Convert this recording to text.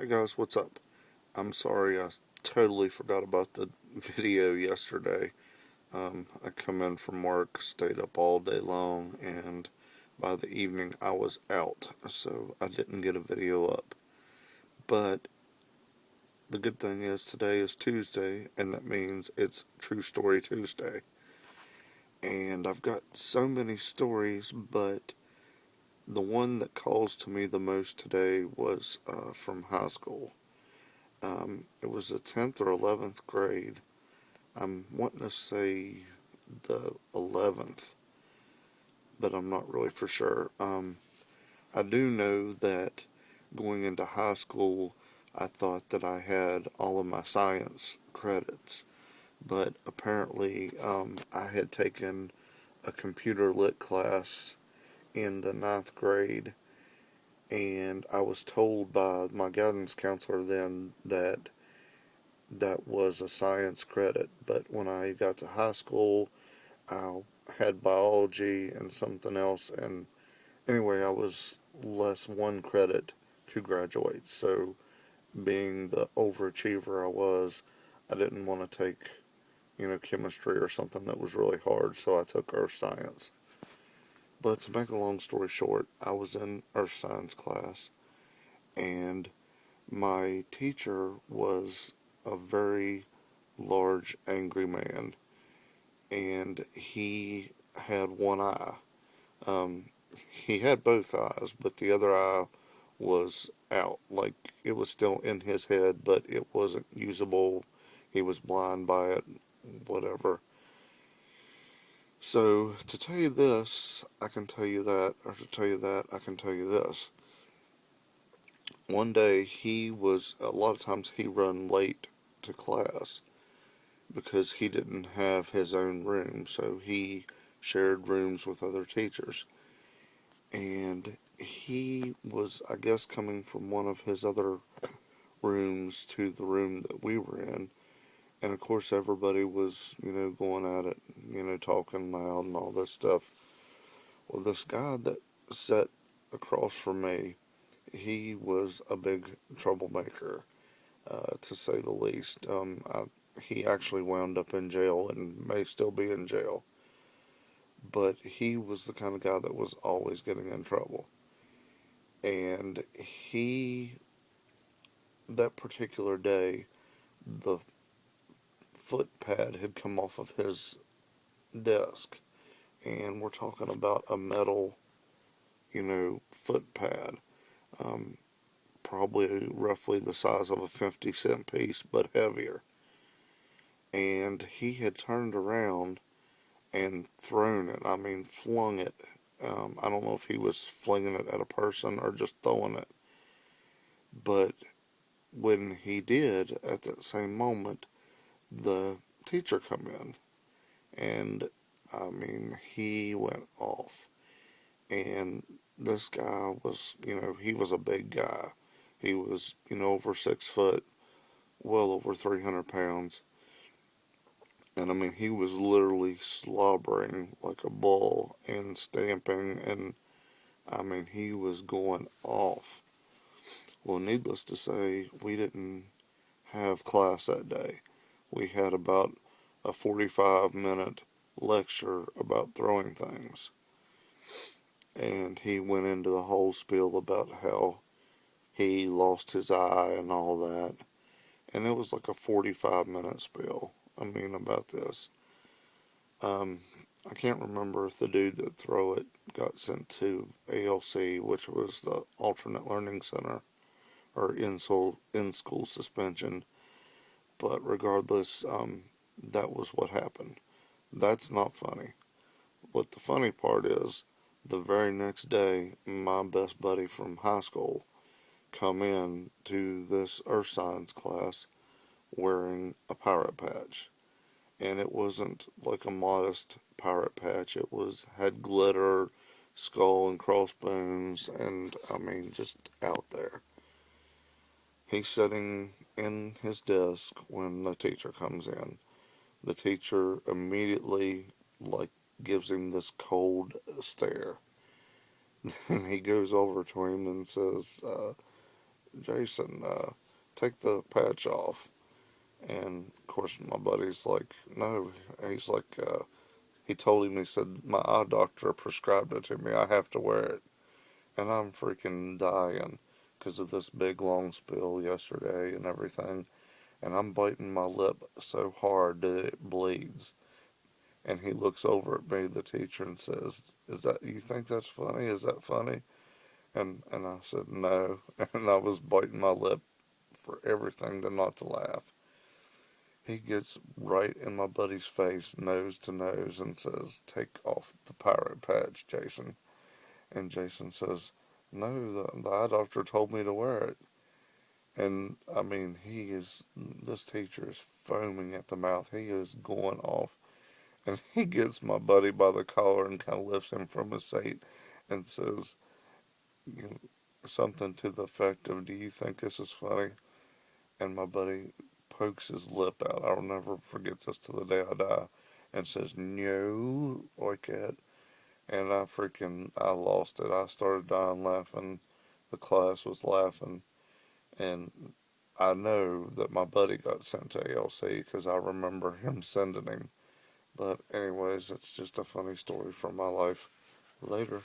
Hey guys, what's up? I'm sorry I totally forgot about the video yesterday. I come in from work, stayed up all day long, and by the evening I was out, so I didn't get a video up. But the good thing is today is Tuesday, and that means it's True Story Tuesday. And I've got so many stories, but the one that calls to me the most today was from high school. It was the 10th or 11th grade. I'm wanting to say the 11th, but I'm not really for sure. I do know that going into high school, I thought that I had all of my science credits, but apparently I had taken a computer lit class in the ninth grade, and I was told by my guidance counselor then that that was a science credit. But when I got to high school, I had biology and something else, and anyway, I was less one credit to graduate. So, being the overachiever I was, I didn't want to take, chemistry or something that was really hard, so I took earth science. But to make a long story short, I was in earth science class, and my teacher was a very large, angry man, and he had one eye. Um, he had both eyes, but the other eye was out. Like it was still in his head, but it wasn't usable. He was blind by it, whatever. So, to tell you this, I can tell you that, or to tell you that, I can tell you this. One day, a lot of times he run late to class because he didn't have his own room, so he shared rooms with other teachers. And he was, I guess, coming from one of his other rooms to the room that we were in. And of course, everybody was, going at it, talking loud and all this stuff. Well, this guy that sat across from me, he was a big troublemaker, to say the least. He actually wound up in jail and may still be in jail. But he was the kind of guy that was always getting in trouble. And that particular day, the foot pad had come off of his desk. And we're talking about a metal, foot pad. Um, Probably roughly the size of a 50-cent piece, but heavier. And he had turned around and thrown it. I mean, flung it. I don't know if he was flinging it at a person or just throwing it. But when he did, at that same moment, the teacher come in. And, I mean, he went off. And this guy was, he was a big guy. He was, over 6 foot, well over 300 pounds. And I mean, he was literally slobbering like a bull and stamping, and I mean, he was going off. Well, needless to say, we didn't have class that day. We had about a 45-minute lecture about throwing things. And he went into the whole spiel about how he lost his eye and all that. And it was like a 45-minute spiel. I mean, about this. Um, I can't remember if the dude that threw it got sent to ALC, which was the Alternate Learning Center, or in school suspension. But regardless, that was what happened. That's not funny. What the funny part is, the very next day, my best buddy from high school come in to this earth science class wearing a pirate patch. And it wasn't like a modest pirate patch. It had glitter, skull and crossbones, and I mean just out there. He's sitting in his desk when the teacher comes in. The teacher immediately like gives him this cold stare. And he goes over to him and says, Jason, take the patch off. And of course, my buddy's like, no. He's like, he told him, he said, my eye doctor prescribed it to me. I have to wear it. And I'm freaking dying because of this big long spill yesterday and everything. And I'm biting my lip so hard that it bleeds. And he looks over at me, the teacher, and says, "Is that, you think that's funny? Is that funny?" And I said, "No." And I was biting my lip for everything to not to laugh. He gets right in my buddy's face, nose to nose, and says, "Take off the pirate patch, Jason." And Jason says, "No, the eye doctor told me to wear it." And I mean, this teacher is foaming at the mouth. He is going off. And he gets my buddy by the collar and kind of lifts him from his seat and says, you know, something to the effect of, "Do you think this is funny?" And my buddy pokes his lip out. I'll never forget this to the day I die. And says, "No," like that. And I lost it. I started dying laughing. The class was laughing. And I know that my buddy got sent to ALC because I remember him sending him. But anyways, it's just a funny story from my life. Later.